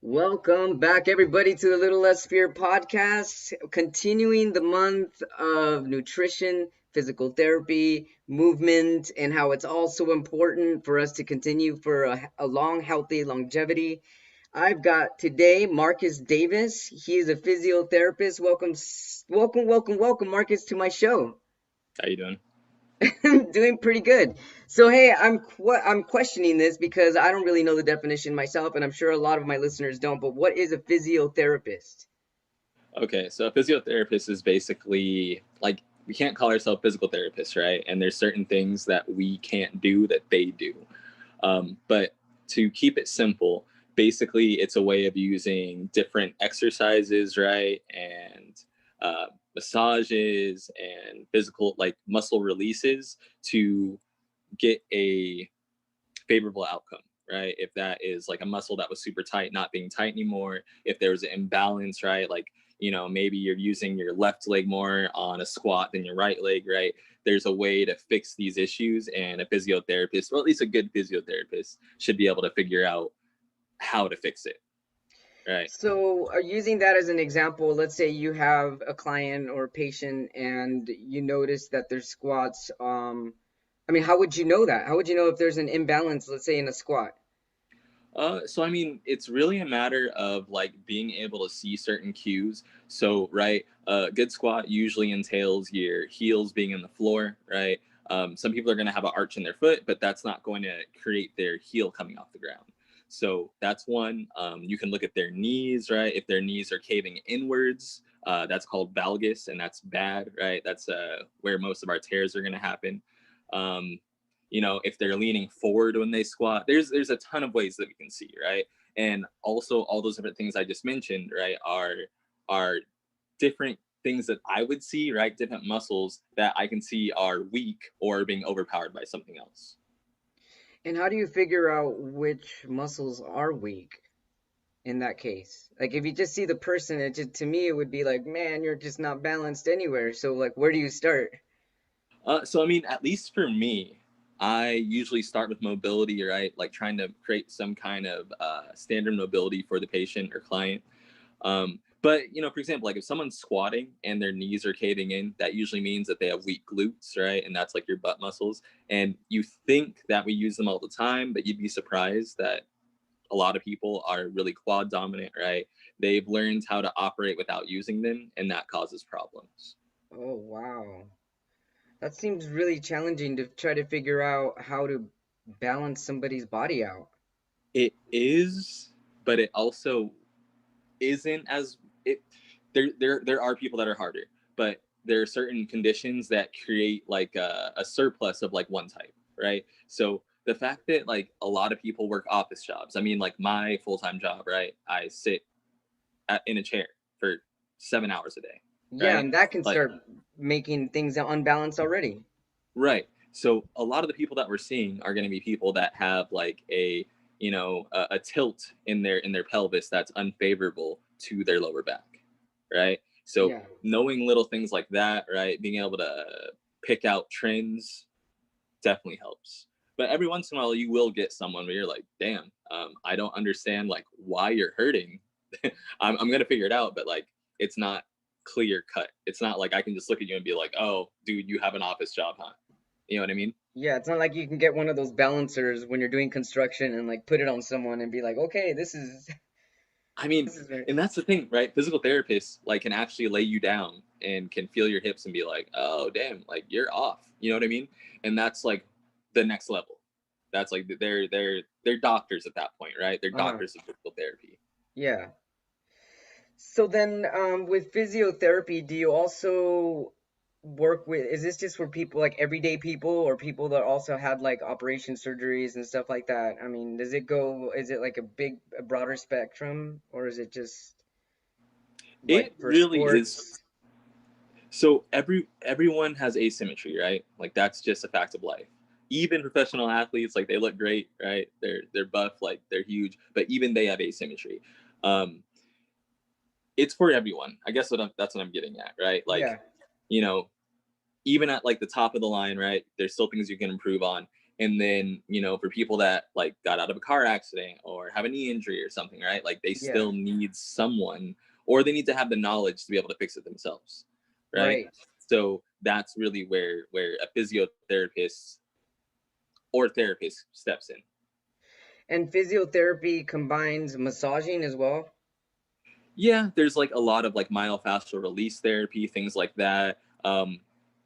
Welcome back, everybody, to the Little Less Fear podcast. Continuing the month of nutrition, physical therapy, movement, and how it's also important for us to continue for a long, healthy longevity. I've got today Marcus Davis. He is a physiotherapist. Welcome, Marcus, to my show. How you doing? I'm doing pretty good. So hey, I'm questioning this because I don't really know the definition myself, and I'm sure a lot of my listeners don't. But what is a physiotherapist? Okay, so a physiotherapist is basically like we can't call ourselves physical therapists, right? And there's certain things that we can't do that they do. But to keep it simple, basically it's a way of using different exercises, right? And massages and physical like muscle releases to get a favorable outcome, right? If that is like a muscle that was super tight, not being tight anymore, if there's an imbalance, right? Like, maybe you're using your left leg more on a squat than your right leg, right? There's a way to fix these issues, and a physiotherapist, or at least a good physiotherapist, should be able to figure out how to fix it, right? So, using that as an example, let's say you have a client or a patient and you notice that their squats, I mean, how would you know that? How would you know if there's an imbalance, let's say in a squat? So I mean, it's really a matter of like being able to see certain cues. So, right, a good squat usually entails your heels being in the floor, right? Some people are going to have an arch in their foot, but that's not going to create their heel coming off the ground. So that's one. You can look at their knees, right? If their knees are caving inwards, that's called valgus, and that's bad, right? That's where most of our tears are going to happen. Um, if they're leaning forward when they squat, there's a ton of ways that we can see, right? And also all those different things I just mentioned, right, are different things that I would see, right? Different muscles that I can see are weak or being overpowered by something else. And how do you figure out which muscles are weak in that case? Like, if you just see the person, to me, it would be like, man, you're just not balanced anywhere. So, like, where do you start? So I mean, at least for me, I usually start with mobility, right? Like trying to create some kind of standard mobility for the patient or client. But for example, like if someone's squatting and their knees are caving in, that usually means that they have weak glutes, right? And that's like your butt muscles. And you think that we use them all the time, but you'd be surprised that a lot of people are really quad dominant, right? They've learned how to operate without using them, and that causes problems. Oh, wow. That seems really challenging to try to figure out how to balance somebody's body out. It is, but it also isn't as it. There are people that are harder, but there are certain conditions that create like a surplus of like one type, right? So the fact that like a lot of people work office jobs. I mean, like my full time job, right? I sit in a chair for 7 hours a day, Yeah, right? and that can Like start making things unbalanced already. right. So a lot of the people that we're seeing are going to be people that have like a tilt in their pelvis that's unfavorable to their lower back, right? So Yeah. knowing little things like that, right, being able to pick out trends definitely helps. But every once in a while, you will get someone where you're like, "Damn, I don't understand like why you're hurting. I'm gonna figure it out, but like it's not clear cut. It's not like I can just look at you and be like, "Oh, dude, you have an office job, huh?" You know what I mean? Yeah, it's not like you can get one of those balancers when you're doing construction and like put it on someone and be like, okay, this is I mean, this is right. and that's the thing, right? Physical therapists like can actually lay you down and can feel your hips and be like, "Oh, damn, like you're off." You know what I mean? And that's like the next level. That's like they're doctors at that point, right? They're Uh-huh. doctors of physical therapy. Yeah. So then, with physiotherapy, do you also work with, is this just for people like everyday people or people that also had like operation surgeries and stuff like that? I mean, is it like a broader spectrum, or is it just like It for really is. sports? So everyone has asymmetry, right? Like that's just a fact of life. Even professional athletes, like they look great, right? They're buff, like they're huge, but even they have asymmetry. Um, it's for everyone. I guess that's what I'm getting at, right? Like, Yeah. you know, even at like the top of the line, right? There's still things you can improve on. And then, for people that like got out of a car accident or have a knee injury or something, right? Like they Yeah. still need someone, or they need to have the knowledge to be able to fix it themselves, right? Right. So that's really where a physiotherapist or therapist steps in. And physiotherapy combines massaging as well. Yeah, there's like a lot of like myofascial release therapy, things like that.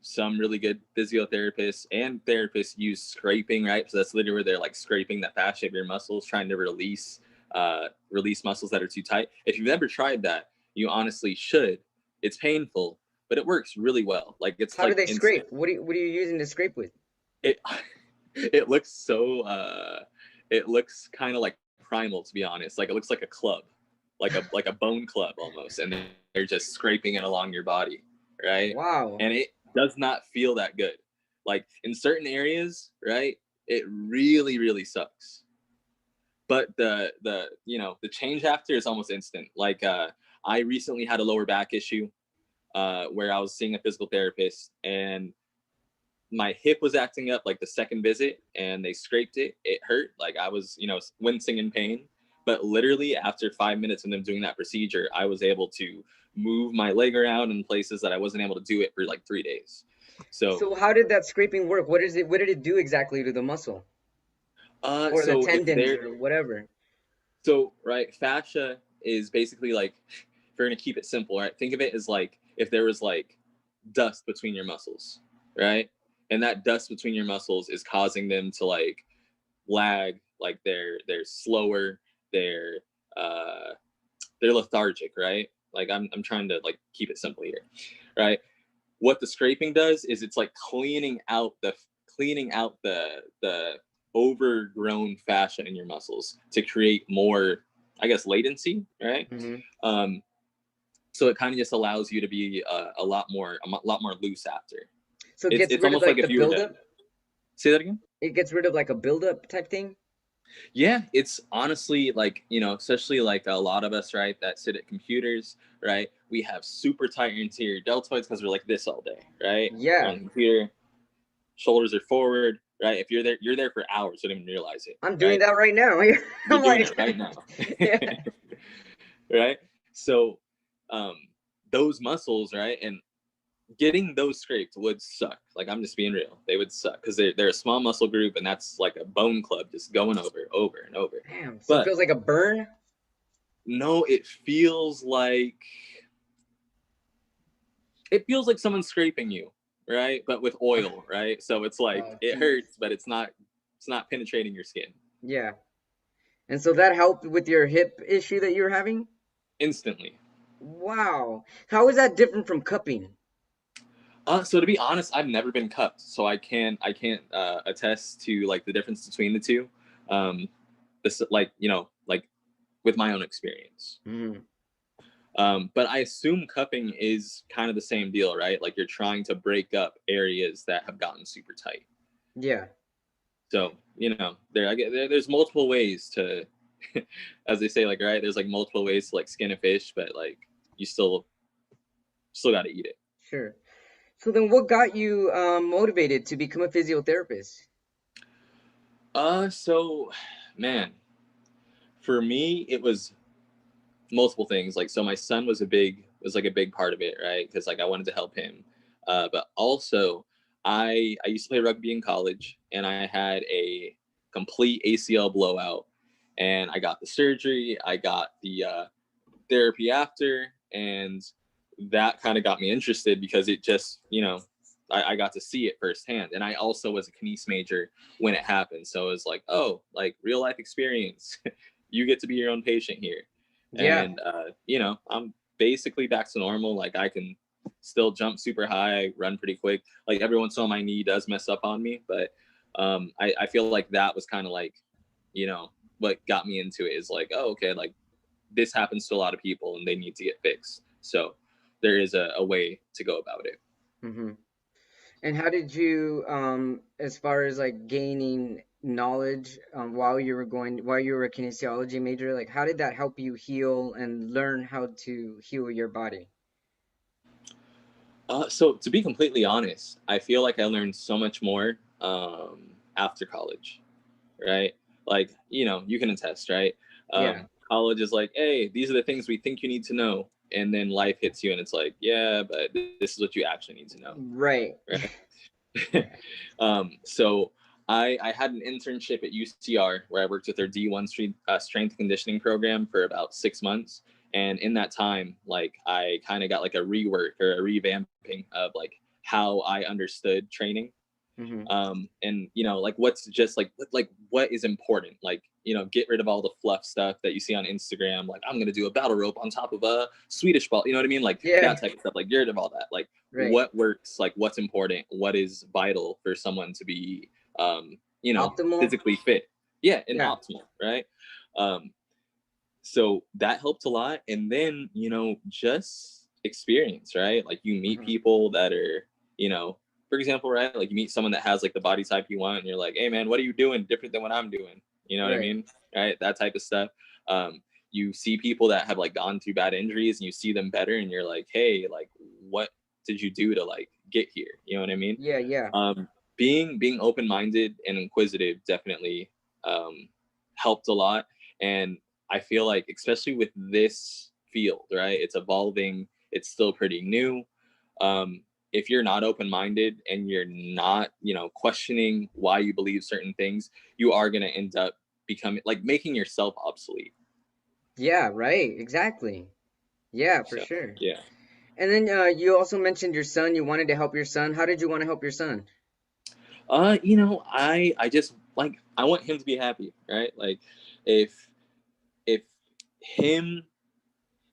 Some really good physiotherapists and therapists use scraping, right? So that's literally where they're like scraping the fascia of your muscles, trying to release muscles that are too tight. If you've never tried that, you honestly should. It's painful, but it works really well. Like it's How do like they instant. scrape? What are you using to scrape with? It it looks so it looks kind of like primal, to be honest. Like it looks like a club, like a bone club almost, and they're just scraping it along your body, right? Wow. And it does not feel that good. Like in certain areas, right? It really really sucks. But the change after is almost instant. Like I recently had a lower back issue where I was seeing a physical therapist, and my hip was acting up like the second visit, and they scraped it. It hurt. Like I was, wincing in pain. But literally after 5 minutes of them doing that procedure, I was able to move my leg around in places that I wasn't able to do it for like 3 days. So, So how did that scraping work? What did it do exactly to the muscle or the so if tendons there, or whatever? so right, fascia is basically like, if we're gonna keep it simple, right? Think of it as like if there was like dust between your muscles, right? And that dust between your muscles is causing them to like lag, like they're slower, they're uh they're lethargic, right? Like I'm trying to like keep it simple here, right? What the scraping does is it's like cleaning out the overgrown fascia in your muscles to create more, I guess, latency, right? Hmm. um so it kind of just allows you to be a lot more loose after. So it it's gets it's rid of almost like like the if you were to buildup. say that again. It gets rid of like a buildup type thing. Yeah, it's honestly like, especially like a lot of us, right, that sit at computers, right? We have super tight anterior deltoids because we're like this all day, right? We're on Yeah, the computer, shoulders are forward, right? If you're there for hours, you don't even realize it, I'm doing right? that right now. You're I'm doing like, it right now. yeah. Right? So um those muscles, right? And getting those scraped would suck. Like I'm just being real. They would suck because they're a small muscle group, and that's like a bone club just going over and over. Damn. So it But feels like a burn. no, it feels like someone's scraping you, right? But with oil, right? So it's like Oh, it jeez. hurts, but it's not penetrating your skin Yeah. And so that helped with your hip issue that you were having? instantly. Wow. How is that different from cupping? So to be honest, I've never been cupped, so I can't attest to like the difference between the two. Um, this like like with my own experience. Mm, But I assume cupping is kind of the same deal, right? Like you're trying to break up areas that have gotten super tight. yeah. So there's multiple ways to, as they say, like right, there's like multiple ways to like skin a fish, but like you still got to eat it. Sure. So then what got you motivated to become a physiotherapist? So, man, for me, it was multiple things. Like, so my son was like a big part of it, right? Because like I wanted to help him, but also I used to play rugby in college, and I had a complete ACL blowout, and I got the surgery, I got the therapy after, and that kind of got me interested because it just I got to see it firsthand, and I also was a kines major when it happened, so it was like, oh, like real life experience. You get to be your own patient here. Yeah. And I'm basically back to normal. Like I can still jump super high, run pretty quick. Like every once in a while my knee does mess up on me, but I feel like that was kind of like you know what got me into it, is like, oh, okay, like this happens to a lot of people and they need to get fixed. So there is a way to go about it. Hmm. And how did you, as far as like gaining knowledge while you were a kinesiology major, like how did that help you heal and learn how to heal your body? So to be completely honest, I feel like I learned so much more after college, right? Like, you can attest, right? Yeah. College is like, hey, these are the things we think you need to know. And then life hits you and it's like, yeah, but this is what you actually need to know, Right. right? Yeah. So I had an internship at UCR where I worked with their D1 strength conditioning program for about 6 months. And in that time, like I kind of got like a rework or a revamping of like how I understood training, Hmm. and like what's just like what is important, like get rid of all the fluff stuff that you see on Instagram, like I'm gonna do a battle rope on top of a Swedish ball, you know what I mean, like Yeah. that type of stuff, like get rid of all that, like Right. what works, like what's important, what is vital for someone to be Optimal. physically fit, yeah, and Yeah. optimal, right? um so that helped a lot. And then just experience, right? Like you meet Hmm. people that are, for example, right, like you meet someone that has like the body type you want and you're like, hey man, what are you doing different than what I'm doing, you know what I Right. mean, right? That type of stuff. You see people that have like gone through bad injuries and you see them better and you're like, hey, like what did you do to like get here, you know what I mean? Yeah. Yeah. um being open-minded and inquisitive definitely um helped a lot. And I feel like, especially with this field, right? It's evolving. It's still pretty new. If you're not open-minded and you're not, questioning why you believe certain things, you are going to end up becoming like making yourself obsolete. Yeah. Right. Exactly. Yeah, for So, sure. yeah. And then you also mentioned your son. You wanted to help your son. How did you want to help your son? I just like I want him to be happy, right? Like if if him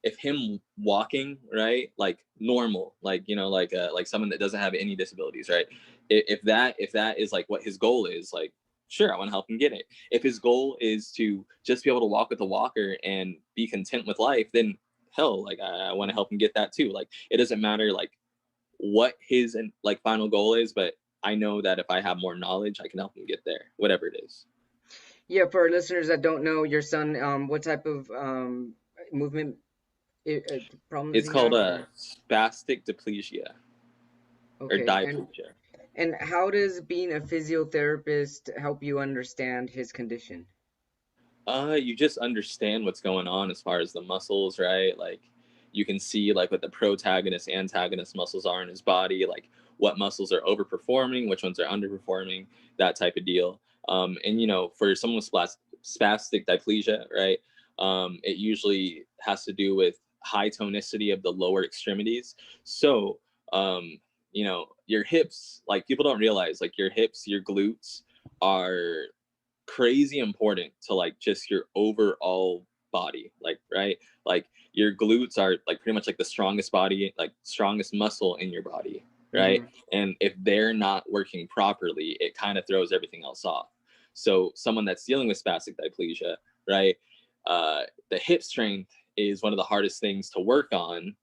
if him walking, right, like normal, like like someone that doesn't have any disabilities, right, if that is like what his goal is, like sure, I want to help him get it. If his goal is to just be able to walk with a walker and be content with life, then hell, like I want to help him get that too. Like it doesn't matter like what his and like final goal is, but I know that if I have more knowledge, I can help him get there, whatever it is. Yeah, for our listeners that don't know your son, what type of movement problem does It's he called have? a Or spastic diplegia or okay, diplegia. and how does being a physiotherapist help you understand his condition? You just understand what's going on as far as the muscles, right? Like you can see like what the protagonist, antagonist muscles are in his body, like what muscles are overperforming, which ones are underperforming, that type of deal. And for someone with spastic diplegia, right? It usually has to do with high tonicity of the lower extremities. So, your hips, like people don't realize, like your hips, your glutes are crazy important to like just your overall body, like right, like your glutes are like pretty much like the strongest body, like strongest muscle in your body, right? Hmm. And if they're not working properly, it kind of throws everything else off. So someone that's dealing with spastic diplegia, right, the hip strength is one of the hardest things to work on,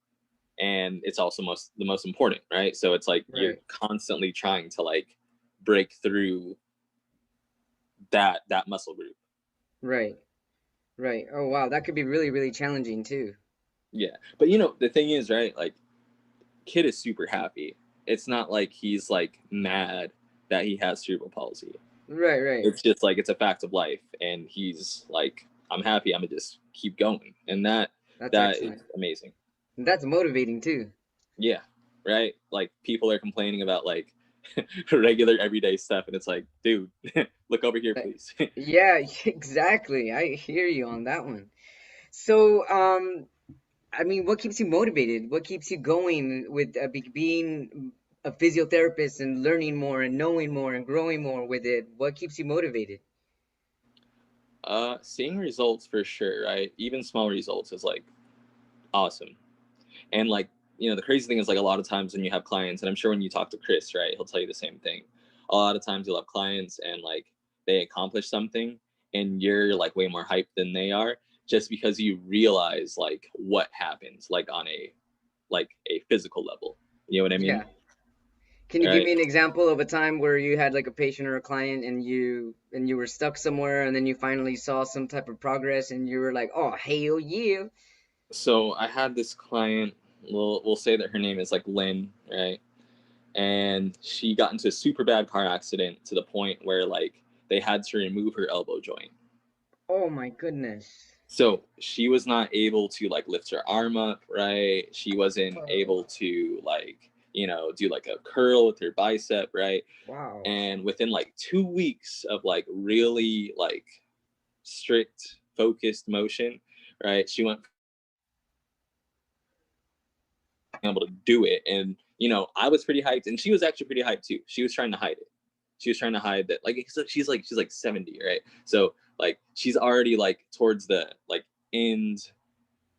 and it's also the most important, right? So it's like you're Right, constantly trying to like break through that muscle group. right, right. Oh wow, that could be really, really challenging too. Yeah. But the thing is, right? Like, kid is super happy. It's not like he's like mad that he has cerebral palsy. Right, right. It's just like it's a fact of life, and he's like, I'm happy. I'm gonna just keep going, and that That's that is excellent. amazing. That's motivating too. Yeah. Right. Like people are complaining about like regular everyday stuff, and it's like, dude, look over here, Uh, please. Yeah, exactly. I hear you on that one. So, I mean, what keeps you motivated? What keeps you going with being a physiotherapist and learning more and knowing more and growing more with it? What keeps you motivated? Seeing results for sure, right? Even small results is like awesome. And like, the crazy thing is like a lot of times when you have clients, and I'm sure when you talk to Chris, right, he'll tell you the same thing. A lot of times you'll have clients and like they accomplish something and you're like way more hyped than they are, just because you realize like what happens like on a physical level. You know what I mean? Yeah. Can you give Right. me an example of a time where you had like a patient or a client and you were stuck somewhere and then you finally saw some type of progress and you were like, "Oh, hell yeah." So I had this client, we'll say that her name is like Lynn, right? and she got into a super bad car accident to the point where like they had to remove her elbow joint. Oh my goodness. So she was not able to like lift her arm up, right? She wasn't Oh, able to like, do like a curl with her bicep, right? wow. And within like 2 weeks of like really like strict focused motion, right, she went able to do it. And I was pretty hyped, and she was actually pretty hyped too. She was trying to hide it. She was trying to hide that, like, she's like 70, right? So like she's already like towards the like end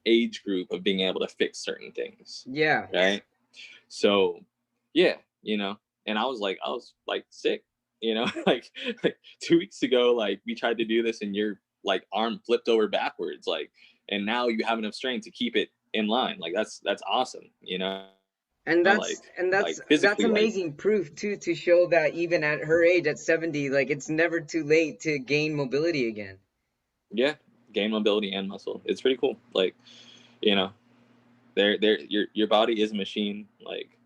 age group of being able to fix certain things, Yeah. right? So yeah, and I was like sick, like 2 weeks ago, like we tried to do this and your like arm flipped over backwards, like, and now you have enough strength to keep it in line. Like that's awesome, And like that's physically, like, amazing proof too, to show that even at her age, at 70, like it's never too late to gain mobility again. yeah, gain mobility and muscle. It's pretty cool. Like, you know, there your body is a machine, like,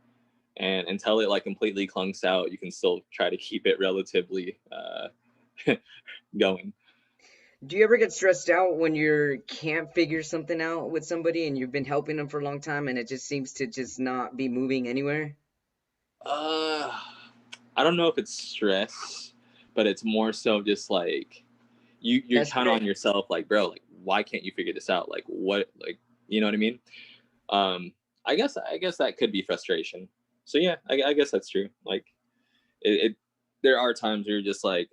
and until it like completely clunks out, you can still try to keep it relatively going. Do you ever get stressed out when you can't figure something out with somebody and you've been helping them for a long time and it just seems to just not be moving anywhere? Uh, I don't know if it's stress, but it's more so just like you're kind of on Desperate? yourself, like, bro, like, why can't you figure this out? Like, what, like, you know what I mean? Um, I guess that could be frustration. So yeah, I guess that's true. Like, it there are times where you're just like,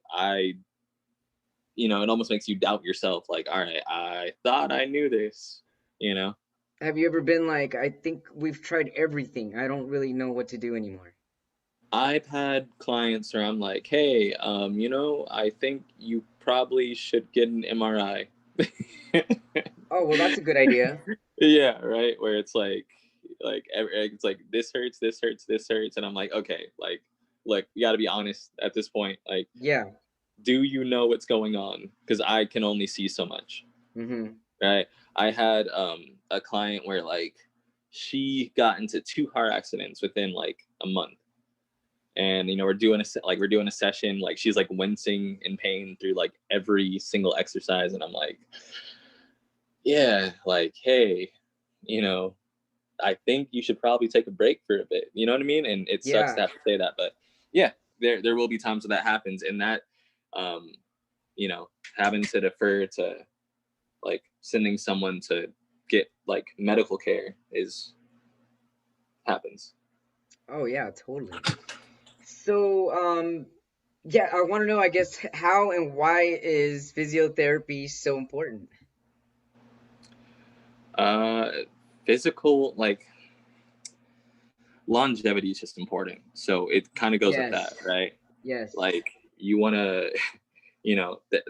it almost makes you doubt yourself. Like, all right, I thought I knew this. You know, Have you ever been like, I think we've tried everything. I don't really know what to do anymore. I've had clients where I'm like, hey, I think you probably should get an MRI. Oh, well, that's a good idea. Yeah, right. Where it's like this hurts, this hurts, this hurts, and I'm like, okay, like, look, you got to be honest at this point. Like, Yeah. do you know what's going on? Because I can only see so much, Mm-hmm. right? I had a client where like she got into two car accidents within like a month, and we're doing a session, like she's like wincing in pain through like every single exercise, and I'm like, yeah, like, hey, you know I think you should probably take a break for a bit. You know what I mean? And it sucks Yeah. to have to say that, but yeah, there will be times when that happens, and that, um, you know, having to defer to like sending someone to get like medical care is happens. Oh, yeah, totally. So, yeah, I want to know, I guess, how and why is physiotherapy so important? Uh, Physical, like, longevity is just important. So it kind of goes with that, Yes. right? Yes. Like, you want to,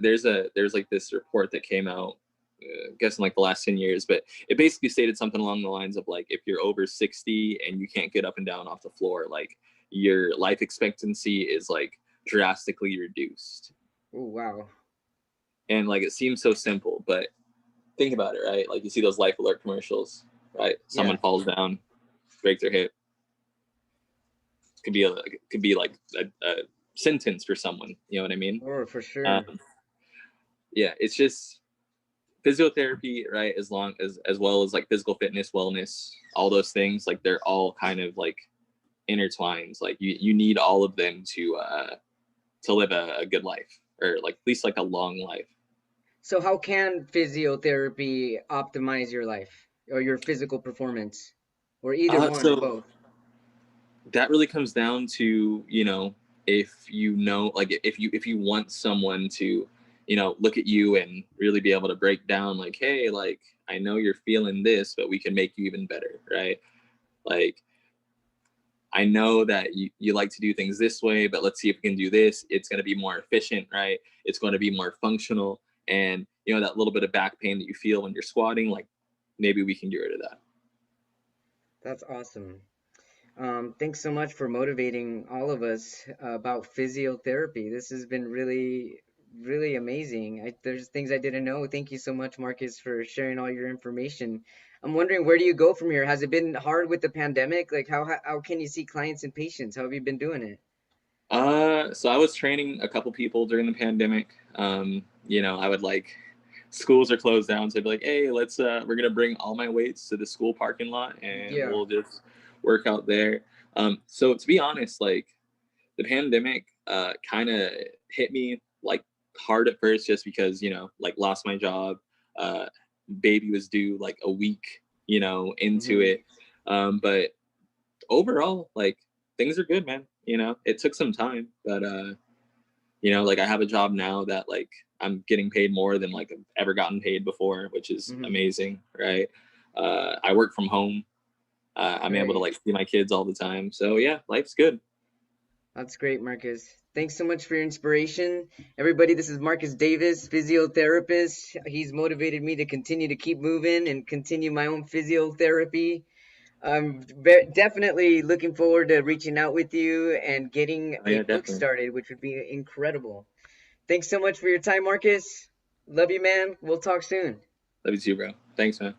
there's like this report that came out, I guess in like the last 10 years, but it basically stated something along the lines of like, if you're over 60 and you can't get up and down off the floor, like your life expectancy is like drastically reduced. Oh, wow. And like, it seems so simple, but think about it, right? Like, you see those life alert commercials, right? Yeah. Someone falls down, breaks their hip. Could be like a sentence for someone. You know what I mean? Oh, for sure. Um, yeah, it's just physiotherapy, right? As well as like physical fitness, wellness, all those things, like they're all kind of like intertwined. Like, you need all of them to live a good life, or like at least like a long life. So, how can physiotherapy optimize your life or your physical performance, or either one or So both? that really comes down to, if like, if you want someone to, look at you and really be able to break down, like, hey, like, I know you're feeling this, but we can make you even better, right? Like, I know that you like to do things this way, but let's see if we can do this. It's going to be more efficient, right? It's going to be more functional. And, that little bit of back pain that you feel when you're squatting, like, maybe we can get rid of that. That's awesome. Thanks so much for motivating all of us about physiotherapy. This has been really, really amazing. There's things I didn't know. Thank you so much, Marcus, for sharing all your information. I'm wondering, where do you go from here? Has it been hard with the pandemic? Like, how can you see clients and patients? How have you been doing it? So I was training a couple people during the pandemic. I would like schools are closed down, so I'd be like, hey, we're gonna bring all my weights to the school parking lot and Yeah. we'll just work out there. So to be honest, like the pandemic kind of hit me like hard at first just because, like lost my job. Uh, Baby was due like a week, into Hmm. it. But overall, like things are good, man. It took some time, but like I have a job now that like I'm getting paid more than like I've ever gotten paid before, which is Hmm. amazing, right? I work from home. I'm able to Great. like see my kids all the time. So yeah, life's good. That's great, Marcus. Thanks so much for your inspiration. Everybody, this is Marcus Davis, physiotherapist. He's motivated me to continue to keep moving and continue my own physiotherapy. I'm definitely looking forward to reaching out with you and getting Oh, a yeah, book definitely. started, which would be incredible. Thanks so much for your time, Marcus. Love you, man. We'll talk soon. Love you too, bro. Thanks, man.